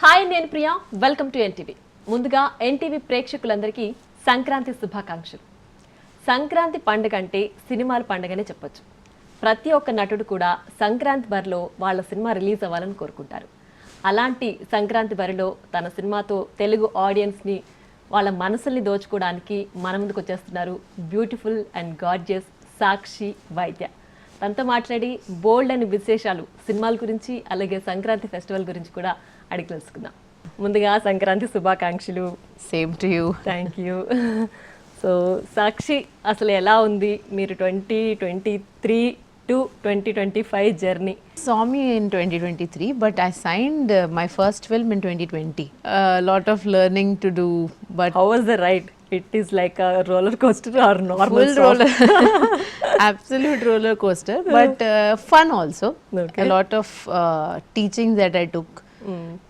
Hi నేను Priya, welcome to NTV. ముందుగా NTV ప్రేక్షకులందరికీ సంక్రాంతి శుభాకాంక్షలు. సంక్రాంతి పండుగ అంటే సినిమాల పండుగనే చెప్పొచ్చు. ప్రతి ఒక్క నటుడు కూడా సంక్రాంతి బరిలో వాళ్ళ సినిమా రిలీజ్ అవ్వాలని కోరుకుంటారు. అలాంటి సంక్రాంతి బరిలో తన సినిమాతో తెలుగు ఆడియన్స్ని వాళ్ళ మనసుల్ని దోచుకోవడానికి మన ముందుకు వచ్చేస్తున్నారు బ్యూటిఫుల్ అండ్ గార్జియస్ సాక్షి వైద్య. తనతో మాట్లాడి బోల్డ్ అని విశేషాలు సినిమాల గురించి అలాగే సంక్రాంతి ఫెస్టివల్ గురించి కూడా అడిగి తెలుసుకుందాం. ముందుగా సంక్రాంతి శుభాకాంక్షలు. Same to you. Thank you. So Sakshi, అసలు ఎలా ఉంది మీరు 2023 to 2025 journey? Saw me in 2023, but I signed my first film in 2020. A lot of learning to do, but How was the ride? It is like a roller coaster or normal full roller, absolute roller coaster, but fun also. Okay. A lot of teaching that I took.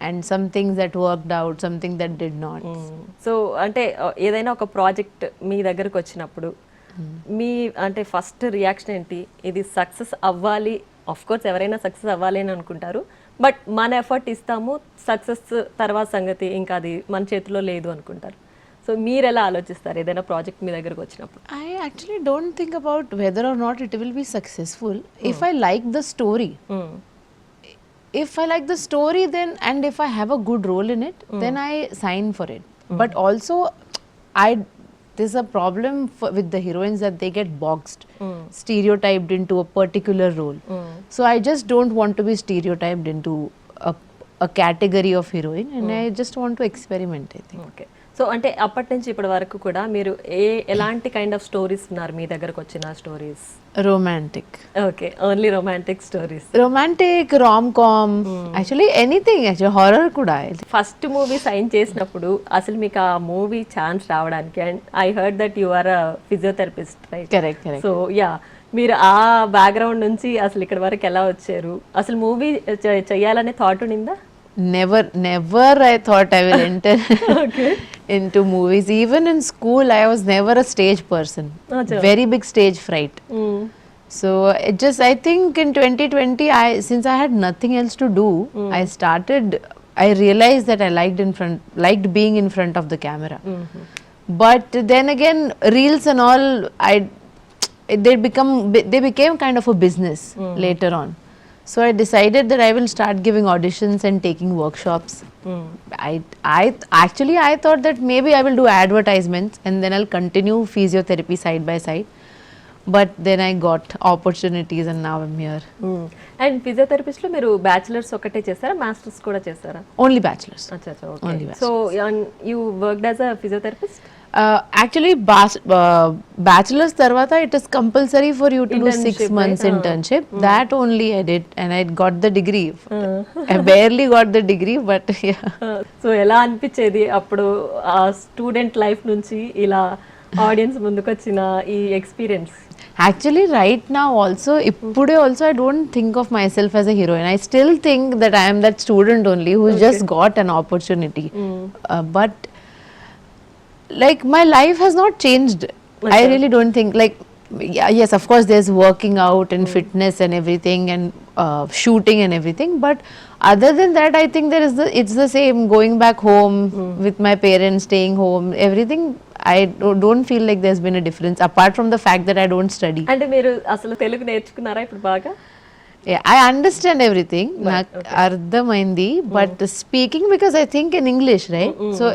And some things that worked out, something that did not. So అంటే ఏదైనా ఒక project మీ దగ్గరకు వచ్చినప్పుడు మీ అంటే first reaction ఏంటి? ఇది success అవ్వాలి, of course ఎవరైనా సక్సెస్ అవ్వాలి అని అనుకుంటారు, బట్ మన ఎఫర్ట్ ఇస్తాము, సక్సెస్ తర్వాత సంగతి ఇంకా అది మన చేతిలో లేదు అనుకుంటారు. సో మీరు ఎలా ఆలోచిస్తారు ఏదైనా ప్రాజెక్ట్ మీ దగ్గరకు వచ్చినప్పుడు? I actually don't think about whether or not it will be successful. If I like the story, if I like the story, then and if I have a good role in it, then I sign for it. But also, there's a problem with the heroines that they get boxed, stereotyped into a particular role. So I just don't want to be stereotyped into a category of heroine, and I just want to experiment, I think. Okay. So అంటే అప్పటి నుంచి ఇప్పటి వరకు కూడా మీరు ఎలాంటి kind of stories ఉన్నారు మీ దగ్గరకు వచ్చిన stories? Romantic. Okay, only romantic stories. Romantic, rom-com, actually anything, actually horror kuda. First movie sign చేసినప్పుడు అసలు మీకు ఆ మూవీ ఛాన్స్ రావడానికి, and I heard that you are a physiotherapist, right? Correct. So yeah, మీరు ఆ బ్యాక్గ్రౌండ్ నుంచి అసలు ఇక్కడ వరకు ఎలా వచ్చారు? అసలు మూవీ చేయాలనే thought ఉండిందా? Never I thought I will enter into movies. Even in school, I was never a stage person. Very big stage fright. So I think in 2020, since I had nothing else to do, I realized that I liked being in front of the camera. But then again, reels and all, they became kind of a business later on. So I decided that I will start giving auditions and taking workshops. I thought that maybe I will do advertisements and then I'll continue physiotherapy side by side. But then I got opportunities and now I'm here. And physiotherapist లో మీరు bachelors ఒకటే చేస్తారా, masters కూడా చేస్తారా? Only bachelors. Okay. So you worked as a physiotherapist? Actually, bachelor's tarvata it is compulsory for you to do 6 months internship. That only I did and I got the degree. I barely got the degree, but yeah. So ఎలా అనిపించేది అప్పుడు ఆ student life నుంచి ఇలా audience ముందుకు వచ్చిన ఈ experience? Actually, right now also, I don't think of myself as a heroine. I still think that I am that student only who just got an opportunity. But like my life has not changed. I really don't think like, yes, of course there's working out and fitness and everything and shooting and everything, but other than that I think it's the same, going back home with my parents, staying home, everything. I don't feel like there's been a difference apart from the fact that I don't study. అంటే మీరు అసలు తెలుగు నేర్చుకున్నారా ఇప్పుడు బాగా? Yeah, I understand everything. నాకు అర్థమైంది, but speaking, because I think in English, right? So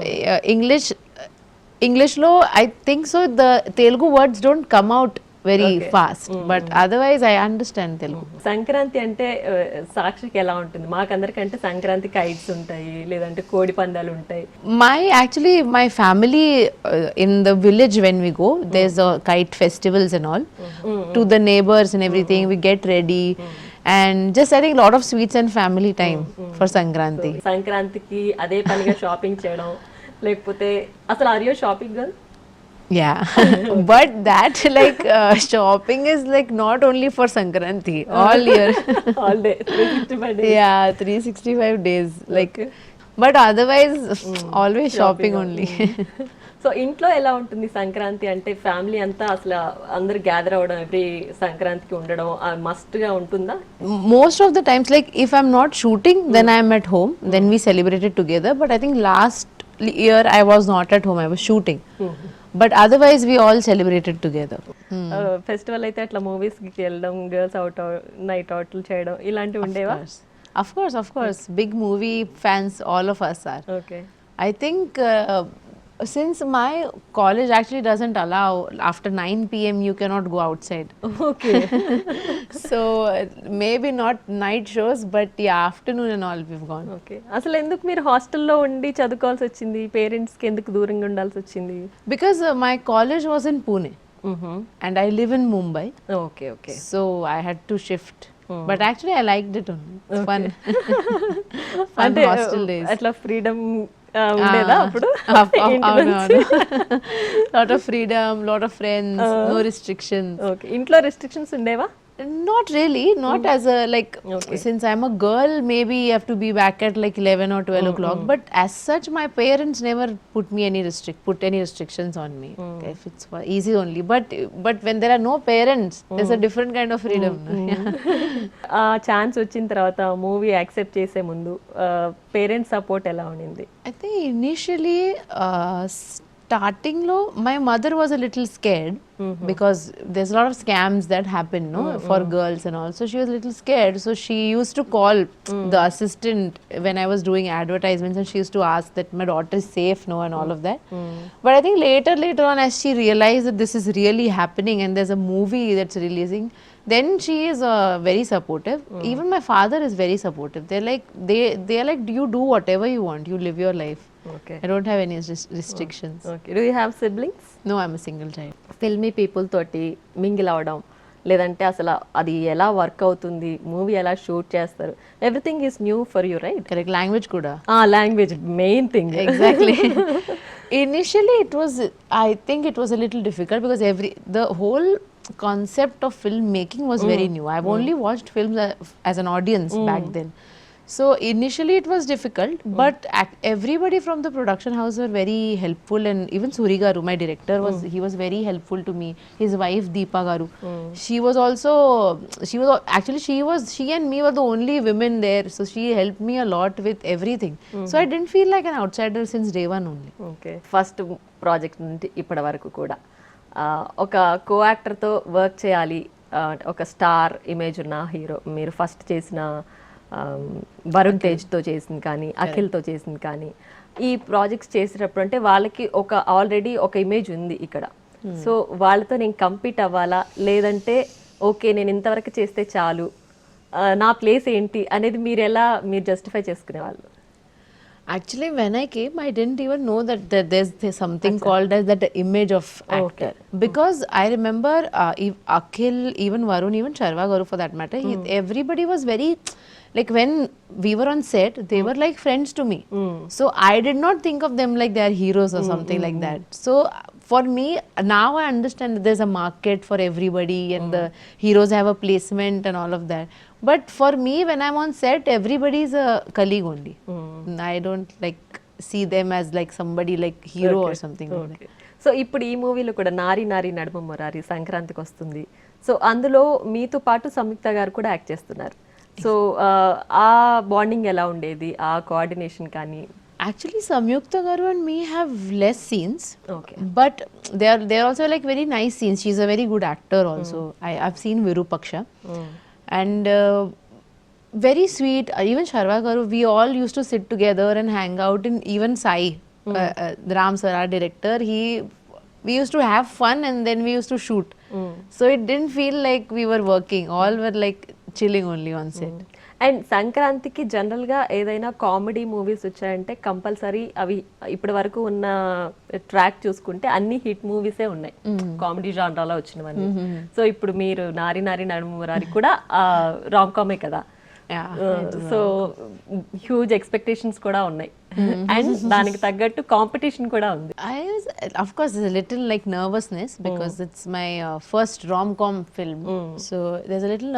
English lo I think so the Telugu words don't come out very fast, but otherwise I understand Telugu. Sankranti అంటే సాక్షికి ఎలా ఉంటుంది? మాకందరికంటే Sankranti kites ఉంటాయి, లేదంటే కోడి పందాలు ఉంటాయి. My family in the village, when we go, there's a kite festivals and all, to the neighbors and everything. We get ready and just I think a lot of sweets and family time for Sankranti. సంక్రాంతికి అదే పనిగా shopping చేయడం, లేకపోతే అసలు are you shopping girl? Yeah. But that like shopping is like not only for Sankranti, all year. All day, 365 days. Yeah, 365 days. Like, but otherwise always shopping only. So ఇంట్లో ఎలా ఉంటుంది సంక్రాంతి అంటే? ఫ్యామిలీ అంతా అసలు అందరు గ్యాదర్ అవ్వడం, every సంక్రాంతికి ఉండడం మస్ట్ గా ఉంటుందా? Most of the times, like if I'm not shooting, then I'm at home, then we celebrated together. But I think last year I was not at home, I was shooting. But otherwise we all celebrated together. Festival అయితే అట్లా movies కి వెళ్ళడం, girls out night అవుట్లు చేయడం ఇలాంటివి ఉండేవా? Of course. Big movie fans, all of us are. Okay. I think since my college actually doesn't allow, after 9 p.m. you cannot go outside. Okay. So maybe not night shows, but yeah, afternoon and all we've gone. Okay. అసలు ఎందుకు మీరు హాస్టల్లో ఉండి చదువుకోవాల్సి వచ్చింది? Parents కి ఎందుకు దూరంగా ఉండాల్సి వచ్చింది? Because my college was in Pune and I live in Mumbai. Okay. Okay. So I had to shift. But actually I liked it only. It's fun. Fun hostel days. అట్లా ఫ్రీడమ్ ఉండేదా అప్పుడు? Lot of freedom, lot of friends, no restrictions. Okay. ఇంట్లో restrictions ఉండేవా? Not really, not as a like, since I'm a girl, maybe you have to be back at like 11 or 12 o'clock. But as such, my parents never put any restrictions on me. Okay, if it's easy only. But when there are no parents, there's a different kind of freedom. ఆ chance వచ్చిన తర్వాత movie accept చేసే ముందు parents support ఎలా ఉండింది? I think initially, starting low, my mother was a little scared because there's a lot of scams that happen, no, for girls and all. So she was a little scared. So she used to call the assistant when I was doing advertisements, and she used to ask that my daughter is safe, no, and all of that. But I think later on, as she realized that this is really happening and there's a movie that's releasing, then she is very supportive. Even my father is very supportive. They're like, you do whatever you want, you live your life. Okay. I don't have any restrictions. Okay. Do you have siblings? No, I'm a single child. Filmy people తోటి mingle అవడం, లేదంటే అసలు అది ఎలా work అవుతుంది, movie ఎలా shoot చేస్తారు, everything is new for you, right? Correct. Language kuda. Language main thing. Exactly. Initially, I think it was a little difficult because the whole concept of filmmaking was very new. I've only watched films as an audience back then. So initially it was difficult, but everybody from the production house were very helpful, and even Suri Garu, my director, he was very helpful to me. His wife Deepa Garu, she and me were the only women there, so she helped me a lot with everything. So I didn't feel like an outsider since day one only. Okay. First project నుండి ఇప్పటి వరకు కూడా ఒక కో యాక్టర్తో work చేయాలి, ఒక star image ఉన్న hero, మీరు first చేసిన వరుణ్ తేజ్తో చేసింది కానీ, అఖిల్తో చేసింది కానీ, ఈ ప్రాజెక్ట్స్ చేసేటప్పుడు అంటే వాళ్ళకి ఆల్రెడీ ఒక ఇమేజ్ ఉంది ఇక్కడ. సో వాళ్ళతో నేను కంపీట్ అవ్వాలా, లేదంటే ఓకే నేను ఇంతవరకు చేస్తే చాలు, నా ప్లేస్ ఏంటి అనేది మీరు జస్టిఫై చేసుకునేవాళ్ళు? Actually, when I came, I didn't even know that there's something called as that image of actor. Because I remember Akhil, even Varun, even Sharwa Garu for that matter, everybody was very, like when we were on set, they were like friends to me. So I did not think of them like they are heroes or something like that. So for me, now I understand that there's a market for everybody and the heroes have a placement and all of that. But for me, when I'm on set, everybody is a colleague only. I don't like see them as like somebody like hero or something like that. So ఇప్పుడు ఈ మూవీలో కూడా నారి నారి నడుమ మురారి సంక్రాంతికి వస్తుంది. So అందులో మీతో పాటు సంయుక్త గారు కూడా యాక్ట్ చేస్తున్నారు. సో ఆ బాండింగ్ ఎలా ఉండేది, ఆ కోఆర్డినేషన్ కానీ? Actually, Samyukta Garu and me have less scenes. Okay. But they are also like very nice scenes. She's a very good actor also. I've seen Virupaksha. And very sweet. Even Sharwa Garu, we all used to sit together and hang out. And even Sai, Ram sir, our director, we used to have fun and then we used to shoot. So it didn't feel like we were working. All were like chilling only on set. And సంక్రాంతికి జనరల్గా ఏదైనా comedy movies వచ్చాయంటే compulsory అవి ఇప్పటి వరకు ఉన్న track చూసుకుంటే అన్ని హిట్ మూవీసే ఉన్నాయి, కామెడీ జానరాలో వచ్చినవన్నీ. సో ఇప్పుడు మీరు నారి నారి నడుమ మురారి కూడా రామ్ కామే కదా, సో హ్యూజ్ ఎక్స్పెక్టేషన్స్ కూడా ఉన్నాయి అండ్ దానికి తగ్గట్టు కాంపిటీషన్ కూడా ఉంది. Of course, there's a little like nervousness because it's my first rom-com film. So there's a little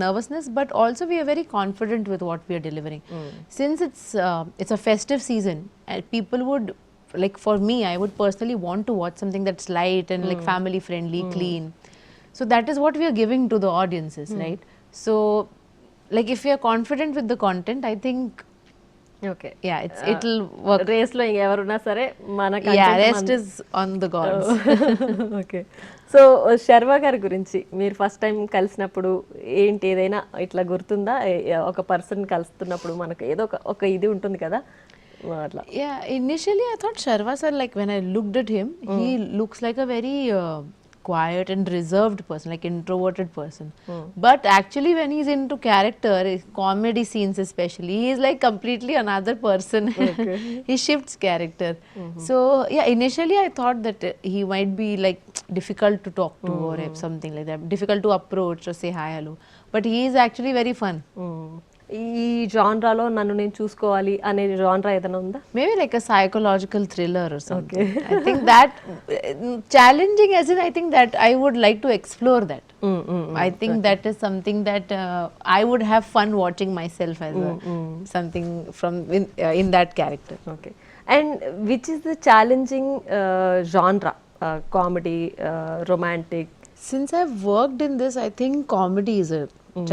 nervousness, but also we are very confident with what we are delivering. Since it's a festive season, people would like for me, I would personally want to watch something that's light and like family friendly, clean. So that is what we are giving to the audiences, right? So like if we are confident with the content, I think okay yeah, it'll work. Race లో ఎవరున్నా సరే మన Yeah, rest is on the gods. Okay so Sharwa గారి గురించి మీరు first time కలిసినప్పుడు ఏంటి ఏదైనా ఇట్లా గుర్తుందా ఒక పర్సన్ కలుస్తున్నప్పుడు మనకు ఏదో ఒక ఇది ఉంటుంది కదా అట్లా Yeah, initially I thought Sharwa sir, like when I looked at him, he looks like a very quiet and reserved person, like introverted person. But actually when he's into character, comedy scenes especially, he's like completely another person. He shifts character. So yeah, initially I thought that he might be like difficult to talk to or something like that, difficult to approach or say hi, hello. But he is actually very fun. ఈ జాన్రాలో నన్ను నేను చూసుకోవాలి అనే genre ఏదైనా ఉందా Maybe like a psychological thriller or something. I think that challenging as in I think that I would like to explore that. I think that is something that I would have fun watching myself as something from in that character. Okay and which is the challenging genre comedy romantic Since I've worked in this, I think comedy is a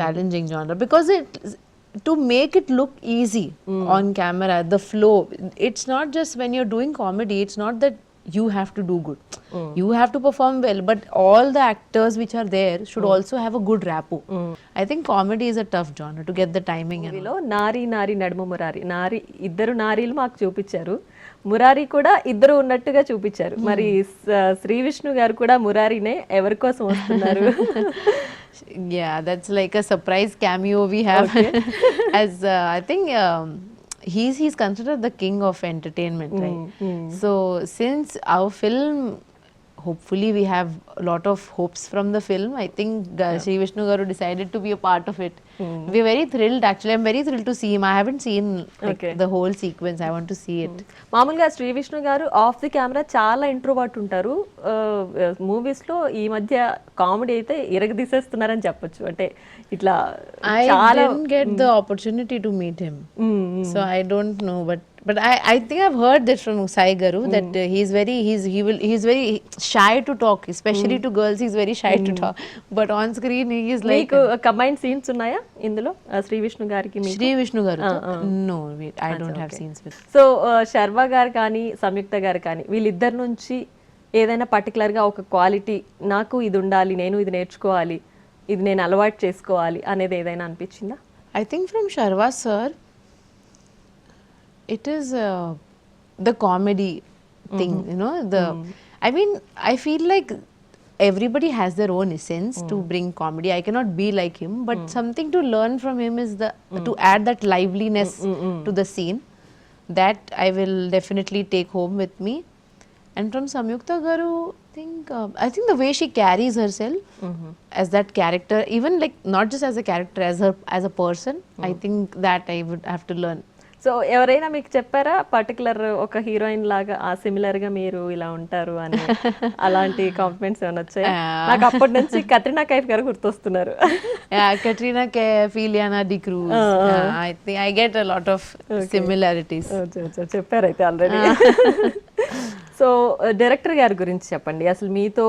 challenging genre because to make it look easy on camera, the flow, it's not just when you're doing comedy, it's not that you have to do good. You have to perform well, but all the actors which are there should also have a good rapport. I think comedy is a tough genre to get the timing and మూవీలో నారి నారి నడుమ మురారి నారి ఇద్దరు నారీలు మాకు చూపించారు మురారి కూడా ఇద్దరు ఉన్నట్టుగా చూపించారు మరి శ్రీ విష్ణు గారు కూడా మురారినే ఎవరి కోసం వస్తున్నారు yeah, that's like a surprise cameo we have. As I think he's considered the king of entertainment, right? So since our film, hopefully we have a lot of hopes from the film, I think Sri Vishnu Garu decided to be a part of it. We're very thrilled, actually. I'm very thrilled to see him. I haven't seen like, the whole sequence. I want to see it. మామూలుగా శ్రీ విష్ణు గారు of the camera చాలా introvert ఉంటారు movies లో ఈ మధ్య comedy అయితే ఇరగదీసేస్తున్నారని చెప్పొచ్చు అంటే ఇట్లా I didn't get the opportunity to meet him, so I don't know. But I think I've heard that from Sai Garu that he's very shy to talk, especially to girls. He's very shy to talk, but on screen he is like. మీకు combine scenes ఉన్నాయా ఇందులో శ్రీ విష్ణు గారికి Sri Vishnu Garu. No, wait, I don't have scenes with. So Sharwa గారు కానీ సంయుక్త గారు కానీ వీళ్ళిద్దరి నుంచి ఏదైనా పర్టికులర్గా ఒక క్వాలిటీ నాకు ఇది ఉండాలి నేను ఇది నేర్చుకోవాలి ఇది నేను అలవాటు చేసుకోవాలి అనేది ఏదైనా అనిపించిందా I think from Sharwa sir, it is the comedy thing, you know. I mean, I feel like everybody has their own essence to bring comedy. I cannot be like him, but something to learn from him is to add that liveliness to the scene. That I will definitely take home with me. And from Samyukta Garu, I think the way she carries herself as that character, even like not just as a character, as a person, I think that I would have to learn. So ఎవరైనా మీకు చెప్పారా particular ఒక heroine లాగా ఆ similar గా మీరు ఇలా ఉంటారు అని అలాంటి కాంప్లిమెంట్స్ ఏమైనా వచ్చాయి నాకు అప్పటి నుంచి కత్రినా కైఫ్ గారు గుర్తొస్తున్నారు Katrina Kaif, Ileana D'Cruz. I think I get a lot of similarities. చెప్పారు అయితే ఆల్రెడీ సో డైరెక్టర్ గారి గురించి చెప్పండి అసలు మీతో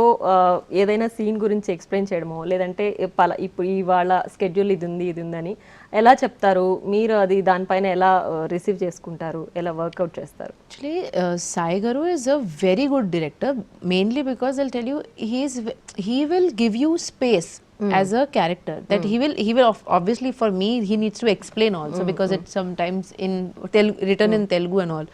ఏదైనా సీన్ గురించి ఎక్స్ప్లెయిన్ చేయడమో లేదంటే ఇప్పుడు ఇవాళ స్కెడ్యూల్ ఇది ఉంది అని ఎలా చెప్తారు మీరు అది దానిపైన ఎలా రిసీవ్ చేసుకుంటారు ఎలా వర్కౌట్ చేస్తారు Actually, Sai Garu is a very good director, mainly because I'll tell you, he will give you space as a character. That he will obviously for me he needs to explain also because it's sometimes in written in Telugu and all.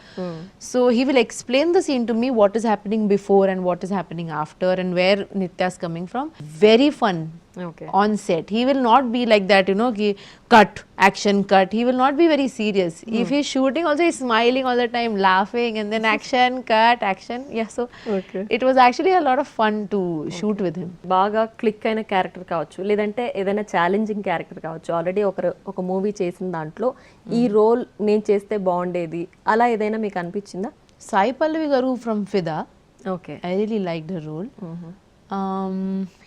So he will explain the scene to me, what is happening before and what is happening after and where Nitya is coming from. Very fun. Okay. On set he will not be like that, you know, cut action cut. He will not be very serious. If he's shooting also he's smiling all the time, laughing, and then action cut action. Yeah, so it was actually a lot of fun to shoot with him. బాగా click అయిన character కావచ్చు లేదంటే ఏదైనా challenging character కావచ్చు already ఒక movie చేసిన దాంట్లో ఈ రోల్ నేను చేస్తే బాగుండేది అలా ఏదైనా మీకు అనిపించిందా Sai Pallavi Garu from Fida. Okay. I really liked her role.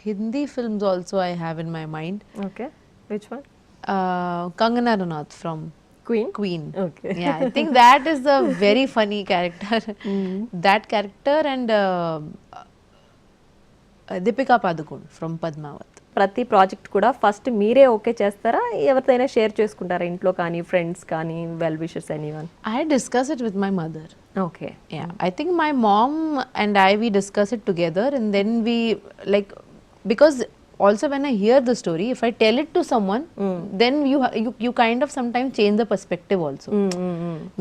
Hindi films also I have in my mind. Okay. Which one? Kangana Ranaut from Queen. Okay. Yeah, I think that is the very funny character. That character and Deepika Padukone from Padmavat. ప్రతి project కూడా first మీరే okay చేస్తారా, ఎవరితోనైనా share చేసుకుంటారా, ఇంట్లో కానీ friends కానీ well wishers anyone? I discuss it with my mother. Okay. Yeah, I think my mom and we discuss it together, and then we like, because also when I hear the story, if I tell it to someone, then you kind of sometimes change the perspective also.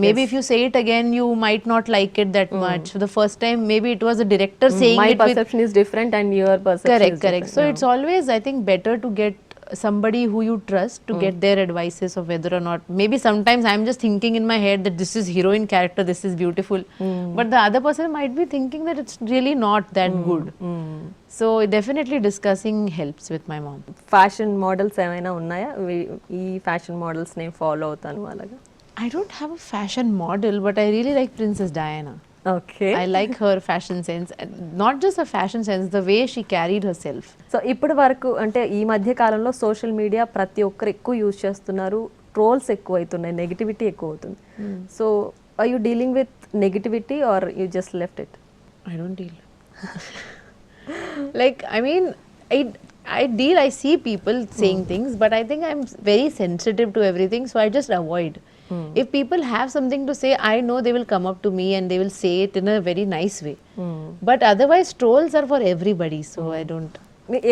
Maybe if you say it again, you might not like it that much. So the first time, maybe it was a director saying My it with perception is different and your perception is correct. different. So it's always, I think, better to get somebody who you trust to get their advices of whether or not, maybe sometimes I'm just thinking in my head that this is heroine character, this is beautiful, but the other person might be thinking that it's really not that good. So definitely discussing helps with my mom. Fashion models ఏమైనా ఉన్నాయా, ఈ fashion models నేను follow అవుతాను అలాగా? I don't have a fashion model, but I really like Princess Diana. Okay. I like her fashion sense, and not just her fashion sense, the way she carried herself. So ఇప్పటి వరకు అంటే ఈ మధ్య కాలంలో social media ప్రతి ఒక్కరు ఎక్కువ use చేస్తున్నారు, ట్రోల్స్ ఎక్కువ అవుతున్నాయి, నెగిటివిటీ ఎక్కువ అవుతుంది. So are you dealing with negativity are you just left it? I don't deal. Like, I mean, I deal, I see people saying things, but I think I'm very sensitive to everything, so I just avoid. If people have something to say, I know they will come up to me and they will say it in a very nice way. But otherwise, trolls are for everybody, so I don't.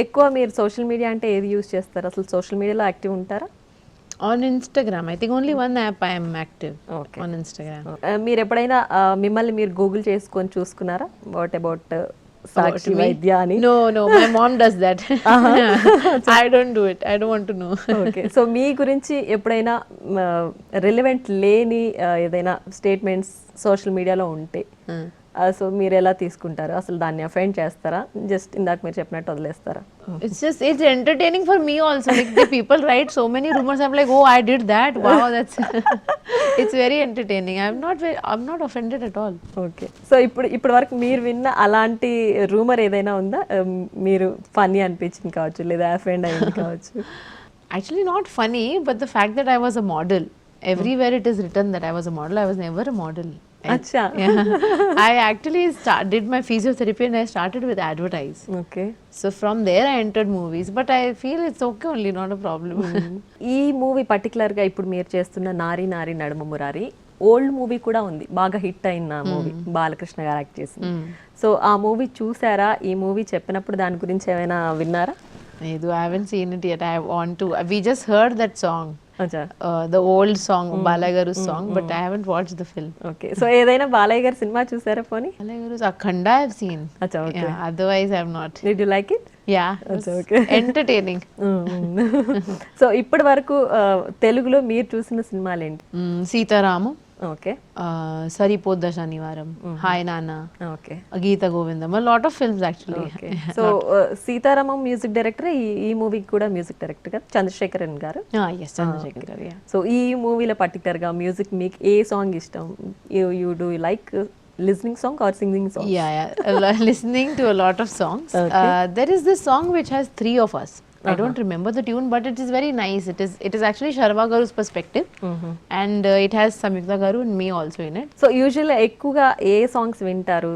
ఎక్కువ మీరు social media అంటే ఏది use చేస్తారు? అసలు social మీడియాలో active ఉంటారా? On Instagram, I think only one app I am active. Okay. On Instagram. మీరు ఎప్పుడైనా మిమ్మల్ని మీరు గూగుల్ చేసుకొని చూసుకున్నారా? What about Sakshi me? Vaidya అని? No, my mom does that. I don't do it. I don't want to know. Okay. So మీ గురించి ఎప్పుడైనా రిలవెంట్ లేని ఏదైనా స్టేట్మెంట్స్ సోషల్ మీడియాలో ఉంటే సో మీరు ఎలా తీసుకుంటారు? అసలు దాన్ని అఫెండ్ చేస్తారా, జస్ట్ ఇందాక మీరు చెప్పినట్టు వదిలేస్తారా? It's entertaining for me also. Like the people write so many rumors. I'm like, oh, I did that. Wow, that's. It's very entertaining. I'm not offended at all. Okay. So ఇప్పుడు వరకు మీరు విన్న అలాంటి rumour ఏదైనా ఉందా? మీరు funny అనిపించింది కావచ్చు, లేదా అఫెండ్ అయింది కావచ్చు? Actually, not funny, but the fact that I was a model. Everywhere it is written that I was a model. I was never a model. అచ్చా. I actually did my physiotherapy and I started with advertise. Okay. So from there I entered movies, but I feel it's okay only, not a problem. ఈ movie పర్టికులర్గా ఇప్పుడు మీరు చేస్తున్న నారి నారి నడుమ Murari old movie కూడా ఉంది, బాగా హిట్ అయిన మూవీ, బాలకృష్ణ గారు యాక్ట్ చేసింది. సో ఆ మూవీ చూసారా? ఈ మూవీ చెప్పినప్పుడు దాని గురించి ఏమైనా విన్నారా? I haven't seen it yet. I want to. We just heard that song. అచ్చా. The old song, Balaya Garu's song, but I haven't watched the film. Okay. So ఏదైనా బాలయ్య గారి సినిమా చూసారా పోనీ? Balaya Garu's Akhanda I've seen. అచ్చా. Okay. Yeah, otherwise I've not. Did you like it? Yeah, అచ్చా. Okay. entertaining. So ఇప్పటి వరకు తెలుగులో మీరు చూసిన సినిమాలు ఏంటి? Sitaramu. Okay. Saripodda Shanivaram. Hi Nana. Okay. Geeta Govindam. A lot of films actually. Okay. So Sitaramam music director, ఈ మూవీకి కూడా మ్యూజిక్ డైరెక్టర్ గారు చంద్రశేఖరన్ గారు. Yes, Chandrasekhar garu, yeah. So ఈ మూవీలో పర్టికులర్గా మ్యూజిక్ మీకు ఏ సాంగ్ ఇష్టం? You do like listening song or singing song? Yeah. Listening to a lot of songs. There is this song which has three of us. I don't remember the tune, but it is very nice. It is actually Sharwa Garu's perspective, and it has Samyukta Garu and me also in it. So యూజువల్గా ఎక్కువగా ఏ songs వింటారు?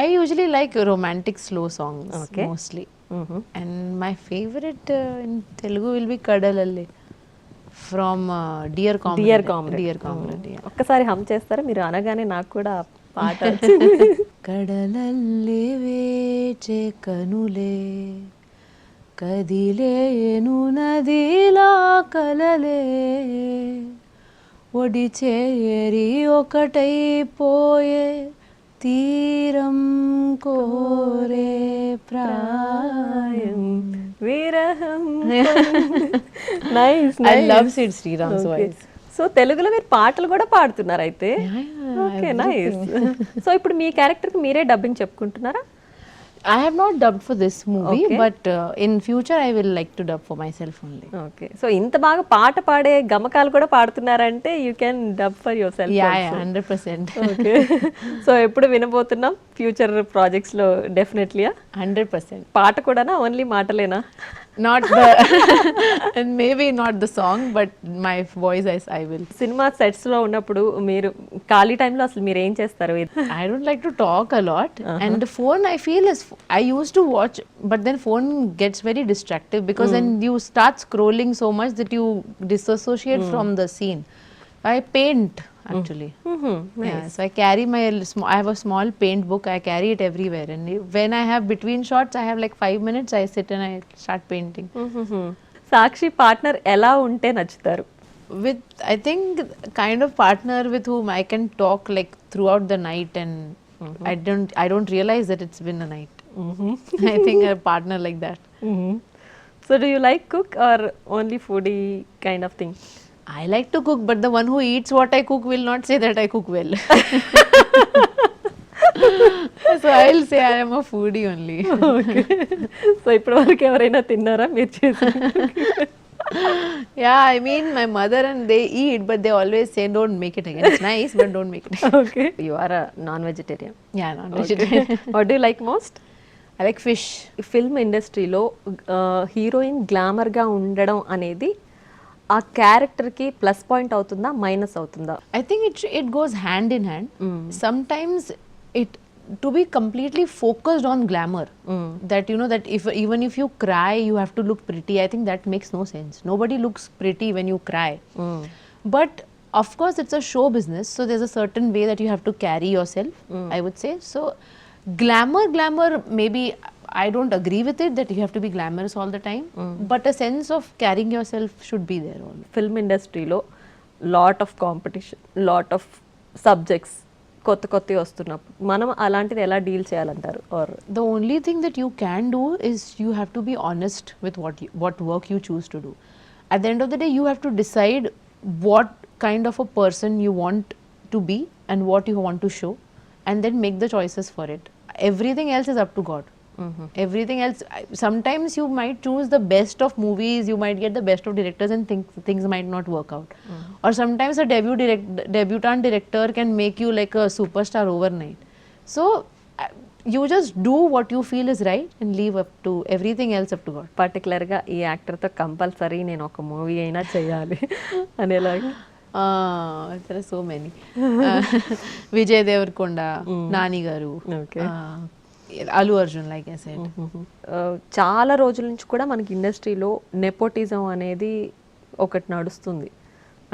I usually like romantic slow songs Okay. mostly. And my favorite in Telugu will be Kadalalle from Dear Comrade. Dear Comrade, yeah. ఒక్కసారి హమ్ చేస్తారా? మీరు అనగానే నాకు కూడా పాట కడలల్లే వేచే కనులే కదిలేను నదిలా కలలే ఒడి చేరి ఒకటైపోయే తీరం కోరే ప్రాయం విరహం. Nice. I love Sid Sriram's voice. So తెలుగులో మీరు పాటలు కూడా పాడుతున్నారు అయితే? Okay, nice. సో ఇప్పుడు మీ క్యారెక్టర్కి మీరే dubbing చెప్పుకుంటున్నారా? I have not dubbed for this movie, Okay. but in future I will like to dub for myself only. Okay. So ఇంత బాగా పాట పాడే గమకాలు కూడా పాడుతున్నారంటే you can dub for yourself. Yeah, 100%. Okay. So ఎప్పుడు వినబోతున్నాం future projects లో? డెఫినెట్లీ 100%. పాట కూడానా, ఓన్లీ మాటలేనా? Not the and maybe not the song, but my voice I will. Cinema సెట్స్లో ఉన్నప్పుడు మీరు ఖాళీ టైంలో అసలు మీరు ఏం చేస్తారు? I don't like to talk a lot, and the phone I feel is I used to watch, but then phone gets very distractive because then you start scrolling so much that you disassociate from the scene. I paint actually. Yeah, so I carry my I have a small paint book. I carry it everywhere, and when I have between shots, I have like 5 minutes. I sit and I start painting. Sakshi partner ఎలా ఉంటే నచ్చుతారు? With I think kind of partner with whom I can talk like throughout the night, and I don't realize that it's been a night. I think a partner like that. So do you like cook or only foodie kind of thing? I like to cook, but the one who eats what I cook will not say that I cook well. So I'll say I am a foodie only. Okay. So ఇప్పటి వరకు ఎవరైనా తిన్నారా మీరు చేసి? Yeah, I mean my mother and they eat, but they always say don't make it again. It's nice, but don't make it. Okay. You are a non-vegetarian. Yeah, non-vegetarian. What do you like most? I like fish. Film ఇండస్ట్రీలో heroine గ్లామర్గా ఉండడం అనేది ఆ క్యారెక్టర్కి plus point అవుతుందా minus అవుతుందా? I think it goes hand in hand. Sometimes it to be completely focused on glamour, that you know that even if you cry you have to look pretty. I think that makes no sense. Nobody looks pretty when you cry. But of course it's a show business, so there's a certain way that you have to carry yourself, I would say. So glamour maybe I don't agree with it that you have to be glamorous all the time, but a sense of carrying yourself should be there all. Film ఇండస్ట్రీలో lot of competition, lot of subjects కొత్తవి వస్తున్నప్పుడు మనం అలాంటిది ఎలా deal చేయాలంటారు? Or The only thing that you can do is you have to be honest with what work you choose to do. At the end of the day, you have to decide what kind of a person you want to be and what you want to show, and then make the choices for it. Everything else is up to God. Everything else, sometimes you might choose the best of movies, you might get the best of directors, and things might not work out. Or sometimes a debutant director can make you like a superstar overnight. So you just do what you feel is right and leave up to everything else up to God. పర్టికులర్గా ఈ యాక్టర్తో compulsory నేను ఒక movie అయినా చేయాలి అనేలాగా? There are so many. Vijay Devarkonda, Nani Garu, Allu Arjun, like I said. చాలా రోజుల నుంచి కూడా మనకి ఇండస్ట్రీలో నెపోటిజం అనేది ఒకటి నడుస్తుంది.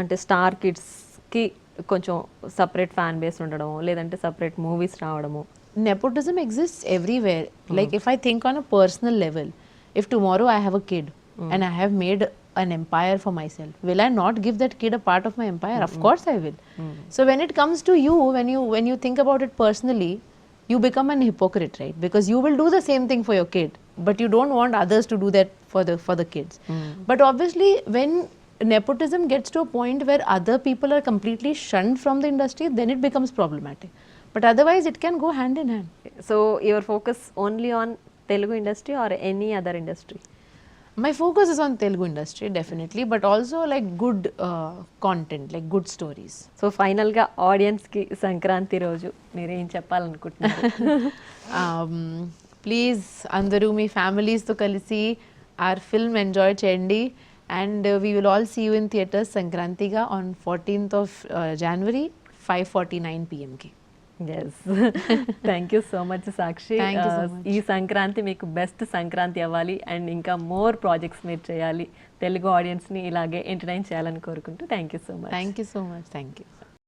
అంటే స్టార్ కిడ్స్కి కొంచెం సపరేట్ ఫ్యాన్ బేస్ ఉండడం, లేదంటే సపరేట్ మూవీస్ రావడము. Nepotism exists everywhere. Like if I think on a personal level, if tomorrow I have a kid and I have made an empire for myself, will I not give that kid a part of my empire? Of course I will. So when it comes to you, when you think about it personally, you become an hypocrite, right? Because you will do the same thing for your kid, but you don't want others to do that for the kids. But obviously when nepotism gets to a point where other people are completely shunned from the industry, then it becomes problematic. But otherwise it can go hand in hand. So your focus only on Telugu industry or any other industry? My focus is on Telugu industry definitely, but also like good content, like good stories. So ఫైనల్గా ఆడియన్స్కి సంక్రాంతి రోజు మీరు ఏం చెప్పాలనుకుంటున్నారు? Please అందరూ మీ ఫ్యామిలీస్తో కలిసి our film enjoy చేయండి, and we will all see you in theatres సంక్రాంతిగా on 14th of January 5:49 PM కి. Yes. Thank you so much, Sakshi. Thank you so much. ఈ సంక్రాంతి మీకు బెస్ట్ సంక్రాంతి అవ్వాలి, అండ్ ఇంకా మోర్ ప్రాజెక్ట్స్ మీరు చేయాలి, తెలుగు ఆడియన్స్ని ఇలాగే ఎంటర్టైన్ చేయాలని కోరుకుంటూ thank you so much. Thank you so much. Thank you.